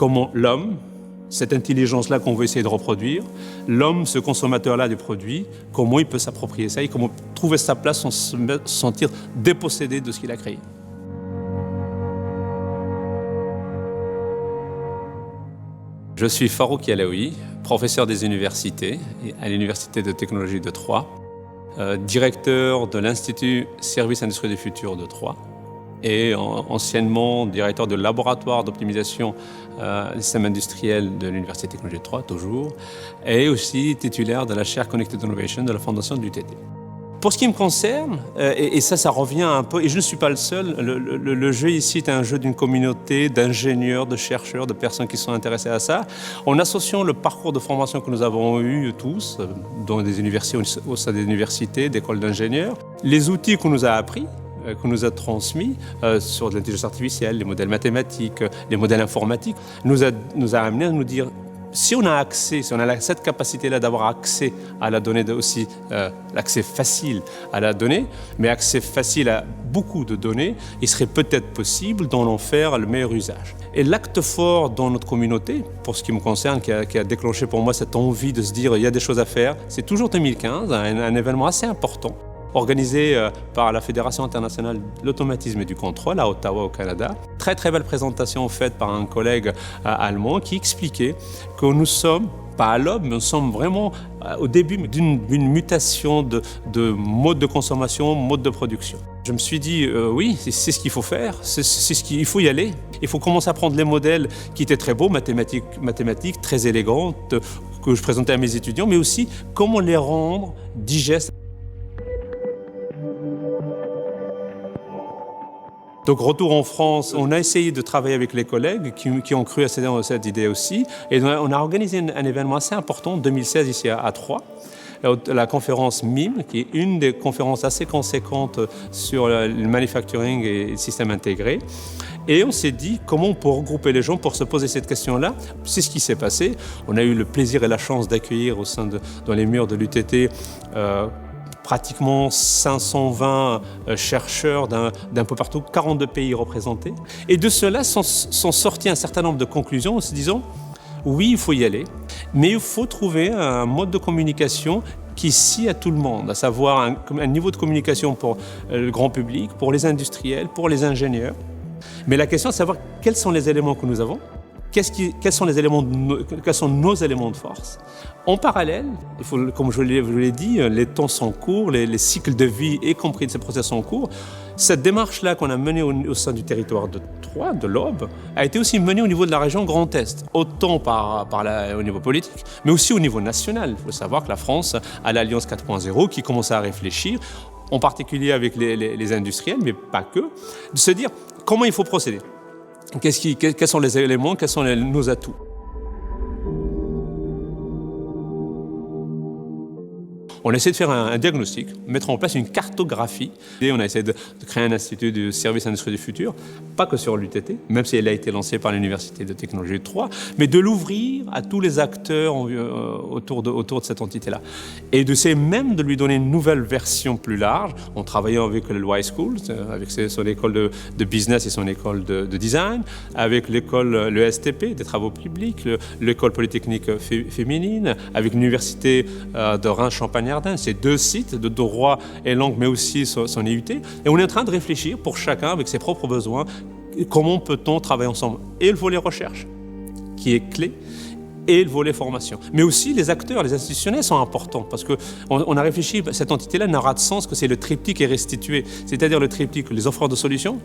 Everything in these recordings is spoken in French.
comment l'homme, cette intelligence-là qu'on veut essayer de reproduire, l'homme, ce consommateur-là du produit, comment il peut s'approprier ça et comment trouver sa place sans se sentir dépossédé de ce qu'il a créé. Je suis Farouk Yalaoui, professeur des universités à l'Université de technologie de Troyes, directeur de l'Institut Services Industrie du Futur de Troyes et anciennement directeur du laboratoire d'optimisation des systèmes industriels de l'Université de technologie de Troyes, toujours, et aussi titulaire de la chaire Connected Innovation de la Fondation de l'UTT. Pour ce qui me concerne, et ça revient un peu, et je ne suis pas le seul, le jeu ici est un jeu d'une communauté d'ingénieurs, de chercheurs, de personnes qui sont intéressées à ça. En associant le parcours de formation que nous avons eu tous, dans des universités, au sein des universités, d'écoles d'ingénieurs, les outils qu'on nous a appris, qu'on nous a transmis sur de l'intelligence artificielle, les modèles mathématiques, les modèles informatiques, nous a amené à nous dire si on a accès, si on a cette capacité-là d'avoir accès à la donnée, aussi l'accès facile à la donnée, mais accès facile à beaucoup de données, il serait peut-être possible d'en en faire le meilleur usage. Et l'acte fort dans notre communauté, pour ce qui me concerne, qui a déclenché pour moi cette envie de se dire il y a des choses à faire, c'est toujours 2015, un événement assez important, organisé par la Fédération internationale de l'automatisme et du contrôle à Ottawa, au Canada. Très très belle présentation faite par un collègue allemand qui expliquait que nous sommes, pas à l'aube, mais nous sommes vraiment au début d'une mutation de mode de consommation, mode de production. Je me suis dit, oui, c'est ce qu'il faut faire, il faut y aller. Il faut commencer à prendre les modèles qui étaient très beaux, mathématiques très élégantes, que je présentais à mes étudiants, mais aussi comment les rendre digestes. Donc, retour en France, on a essayé de travailler avec les collègues qui ont cru à cette idée aussi. Et on a organisé un événement assez important en 2016 ici à Troyes, la conférence MIM, qui est une des conférences assez conséquentes sur le manufacturing et le système intégré. Et on s'est dit comment on peut regrouper les gens pour se poser cette question-là. C'est ce qui s'est passé. On a eu le plaisir et la chance d'accueillir dans les murs de l'UTT pratiquement 520 chercheurs d'un peu partout, 42 pays représentés. Et de cela sont sortis un certain nombre de conclusions en se disant oui, il faut y aller, mais il faut trouver un mode de communication qui scie à tout le monde, à savoir un niveau de communication pour le grand public, pour les industriels, pour les ingénieurs. Mais la question est de savoir quels sont les éléments que nous avons, quels sont nos éléments de force. En parallèle, comme je vous l'ai dit, les temps sont courts, les cycles de vie, y compris de ces process sont courts. Cette démarche-là qu'on a menée au sein du territoire de Troyes, de l'Aube, a été aussi menée au niveau de la région Grand Est, autant au niveau politique, mais aussi au niveau national. Il faut savoir que la France a l'Alliance 4.0 qui commence à réfléchir, en particulier avec les industriels, mais pas que, de se dire comment il faut procéder. Quels sont les éléments, quels sont nos atouts? On a essayé de faire un diagnostic, mettre en place une cartographie. Et on a essayé de créer un institut de services industrie du futur, pas que sur l'UTT, même si elle a été lancée par l'Université de technologie de Troyes, mais de l'ouvrir à tous les acteurs autour de cette entité-là. Et d'essayer même de lui donner une nouvelle version plus large, en travaillant avec le Y School, avec son école de business et son école de design, avec l'école, le STP, des travaux publics, l'école polytechnique féminine, avec l'Université de Reims-Champagne. C'est 2 sites de droit et langue, mais aussi son IUT. Et on est en train de réfléchir pour chacun, avec ses propres besoins, comment peut-on travailler ensemble. Et le volet recherche, qui est clé, et le volet formation. Mais aussi les acteurs, les institutionnels sont importants, parce qu'on a réfléchi, cette entité-là n'aura de sens que c'est le triptyque qui est restitué, c'est-à-dire le triptyque, les offreurs de solutions,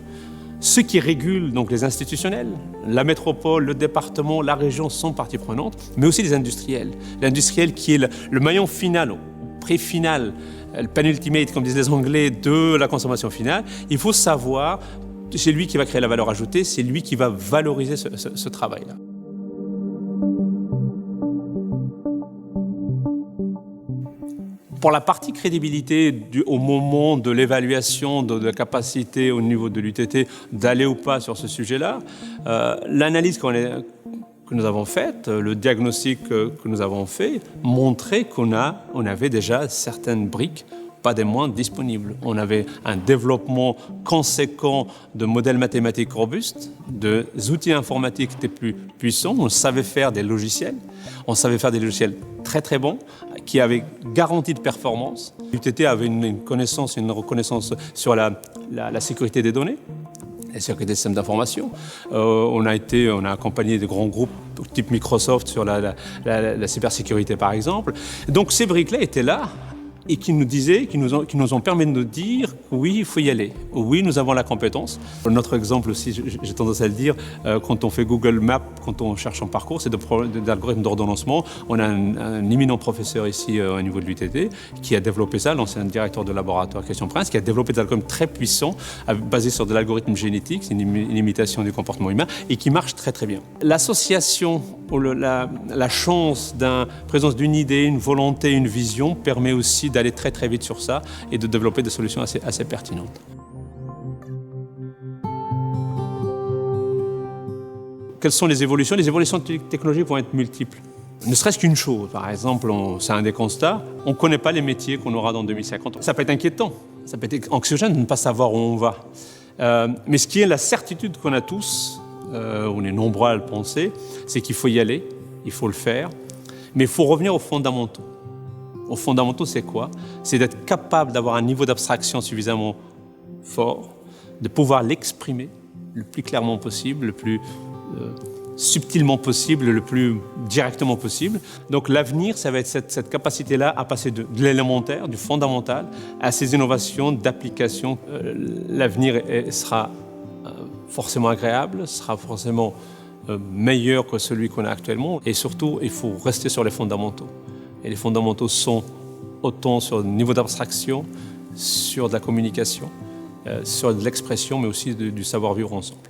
ceux qui régulent, donc les institutionnels, la métropole, le département, la région sont partie prenante, mais aussi les industriels. L'industriel qui est le maillon final, pré-final, le penultimate, comme disent les Anglais, de la consommation finale. Il faut savoir, c'est lui qui va créer la valeur ajoutée, c'est lui qui va valoriser ce travail-là. Pour la partie crédibilité, au moment de l'évaluation de la capacité au niveau de l'UTT d'aller ou pas sur ce sujet-là, l'analyse que nous avons faite, le diagnostic que nous avons fait, montrait qu'on avait déjà certaines briques pas des moindres, disponibles. On avait un développement conséquent de modèles mathématiques robustes, de outils informatiques qui étaient plus puissants. On savait faire des logiciels. On savait faire des logiciels très très bons, qui avaient garantie de performance. L'UTT avait une reconnaissance sur la sécurité des données, la sécurité des systèmes d'information. On a accompagné de grands groupes type Microsoft sur la cybersécurité par exemple. Donc ces briques-là étaient là et qui nous ont permis de nous dire oui, il faut y aller. Oui, nous avons la compétence. Notre exemple aussi, j'ai tendance à le dire, quand on fait Google Maps, quand on cherche un parcours, c'est d'algorithmes d'ordonnancement. On a un éminent professeur ici au niveau de l'UTT qui a développé ça, l'ancien directeur de laboratoire Christian Prince, qui a développé des algorithmes très puissants basés sur de l'algorithme génétique, c'est une imitation du comportement humain et qui marche très très bien. L'association, la chance d'une présence d'une idée, une volonté, une vision permet aussi d'aller très très vite sur ça et de développer des solutions assez pertinentes. Quelles sont les évolutions? Les évolutions technologiques vont être multiples. Ne serait-ce qu'une chose, par exemple, c'est un des constats, on ne connaît pas les métiers qu'on aura dans 2050. Ça peut être inquiétant, ça peut être anxiogène de ne pas savoir où on va. Mais ce qui est la certitude qu'on a tous, on est nombreux à le penser, c'est qu'il faut y aller, il faut le faire, mais il faut revenir aux fondamentaux. Aux fondamentaux, c'est quoi? C'est d'être capable d'avoir un niveau d'abstraction suffisamment fort, de pouvoir l'exprimer le plus clairement possible, le plus subtilement possible, le plus directement possible. Donc l'avenir, ça va être cette capacité-là à passer de l'élémentaire, du fondamental, à ces innovations d'application. L'avenir sera forcément agréable, sera forcément meilleur que celui qu'on a actuellement. Et surtout, il faut rester sur les fondamentaux. Et les fondamentaux sont autant sur le niveau d'abstraction, sur de la communication, sur de l'expression, mais aussi du savoir-vivre ensemble.